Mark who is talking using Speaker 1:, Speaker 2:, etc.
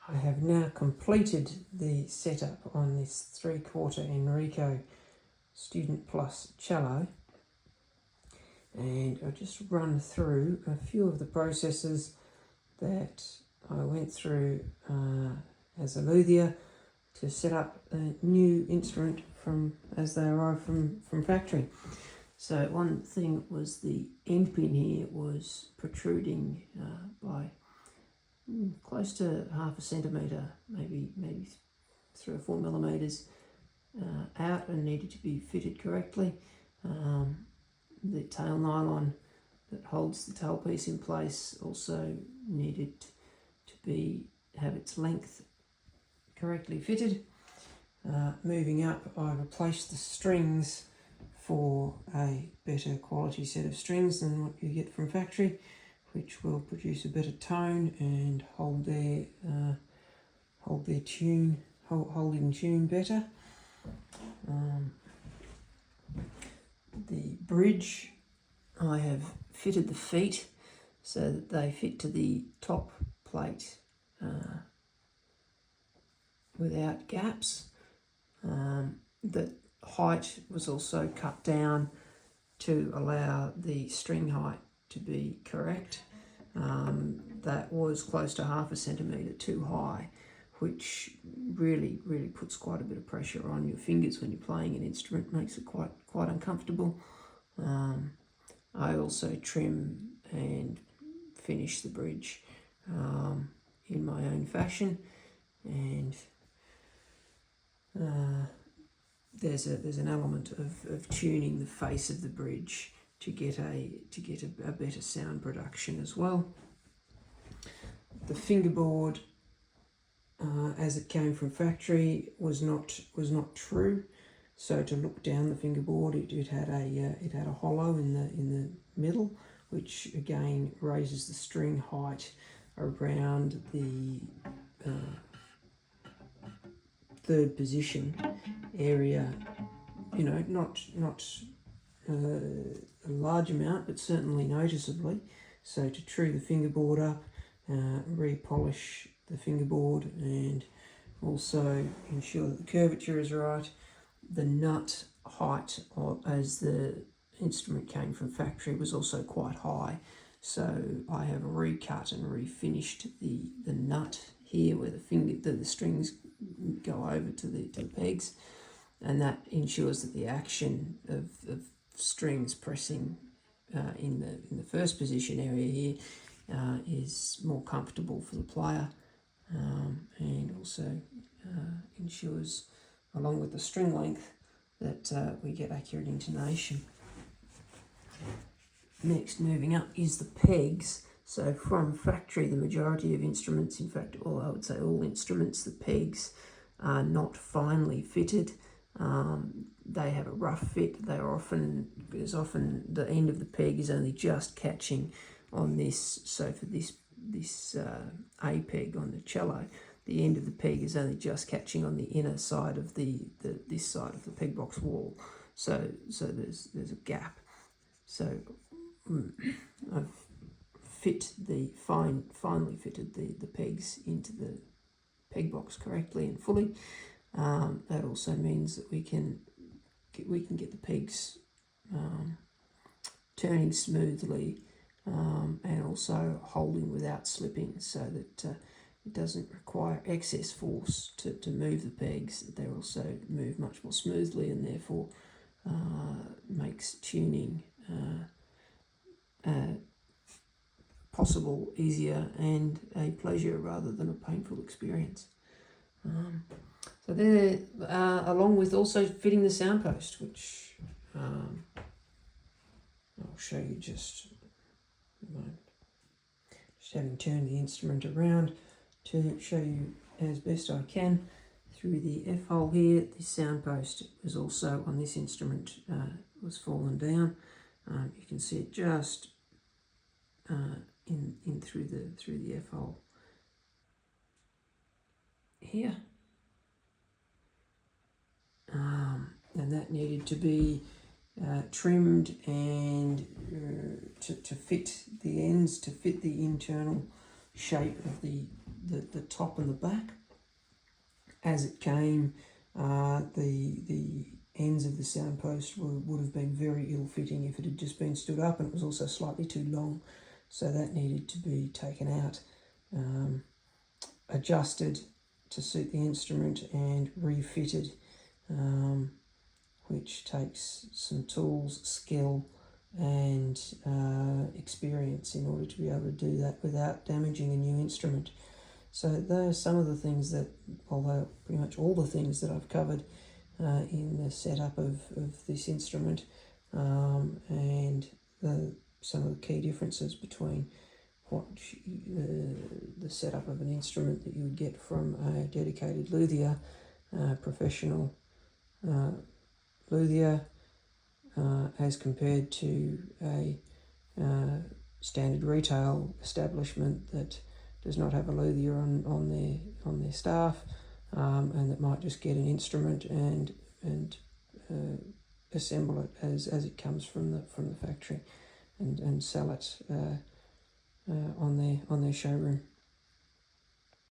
Speaker 1: I have now completed the setup on this 3/4 Enrico Student Plus cello, and I'll just run through a few of the processes that I went through as a luthier to set up a new instrument as they arrive from factory. So one thing was the end pin here was protruding by close to 1/2 centimetre, maybe 3 or 4 millimetres out, and needed to be fitted correctly. The tail nylon that holds the tailpiece in place also needed to have its length correctly fitted. Moving up, I replaced the strings for a better quality set of strings than what you get from factory, which will produce a better tone and hold in tune better. The bridge, I have fitted the feet so that they fit to the top plate without gaps. The height was also cut down to allow the string height to be correct. That was close to 1/2 centimetre too high, which really puts quite a bit of pressure on your fingers when you're playing an instrument, makes it quite uncomfortable. I also trim and finish the bridge in my own fashion, and there's an element of tuning the face of the bridge to get a better sound production as well. The fingerboard, as it came from factory, was not true. So to look down the fingerboard, it had a hollow in the middle, which again raises the string height around the third position area. Not a large amount, but certainly noticeably. So to true the fingerboard up, repolish the fingerboard, and also ensure that the curvature is right. The nut height, as the instrument came from factory, was also quite high. So I have recut and refinished the nut here where the strings go over to the pegs, and that ensures that the action of strings pressing in the first position area here is more comfortable for the player, and also ensures, along with the string length, that we get accurate intonation. Next, moving up, is the pegs. So from factory, the majority of instruments, in fact, I would say all instruments, the pegs are not finely fitted. They have a rough fit. There's often the end of the peg is only just catching on this. So for this A peg on the cello, the end of the peg is only just catching on the inner side of this side of the peg box wall. So there's a gap. So I've finely fitted the pegs into the peg box correctly and fully. That also means that we can get the pegs turning smoothly, and also holding without slipping, so that it doesn't require excess force to move the pegs. They also move much more smoothly, and therefore makes tuning possible, easier, and a pleasure rather than a painful experience. So there, along with also fitting the sound post, which I'll show you just a moment. Just having turned the instrument around to show you as best I can through the F hole here. The sound post was also on this instrument, was fallen down. You can see it just in through the F hole here. And that needed to be trimmed and to fit the ends, to fit the internal shape of the the top and the back. As it came, the ends of the sound post would have been very ill-fitting if it had just been stood up, and it was also slightly too long, so that needed to be taken out, adjusted to suit the instrument, and refitted, which takes some tools, skill, and experience in order to be able to do that without damaging a new instrument. So those are some of the things that, although pretty much all the things that I've covered in the setup of this instrument, and some of the key differences between what the setup of an instrument that you would get from a dedicated luthier, professional luthier, as compared to a standard retail establishment that does not have a luthier on their staff, and that might just get an instrument and assemble it as it comes from the factory, and sell it on their showroom.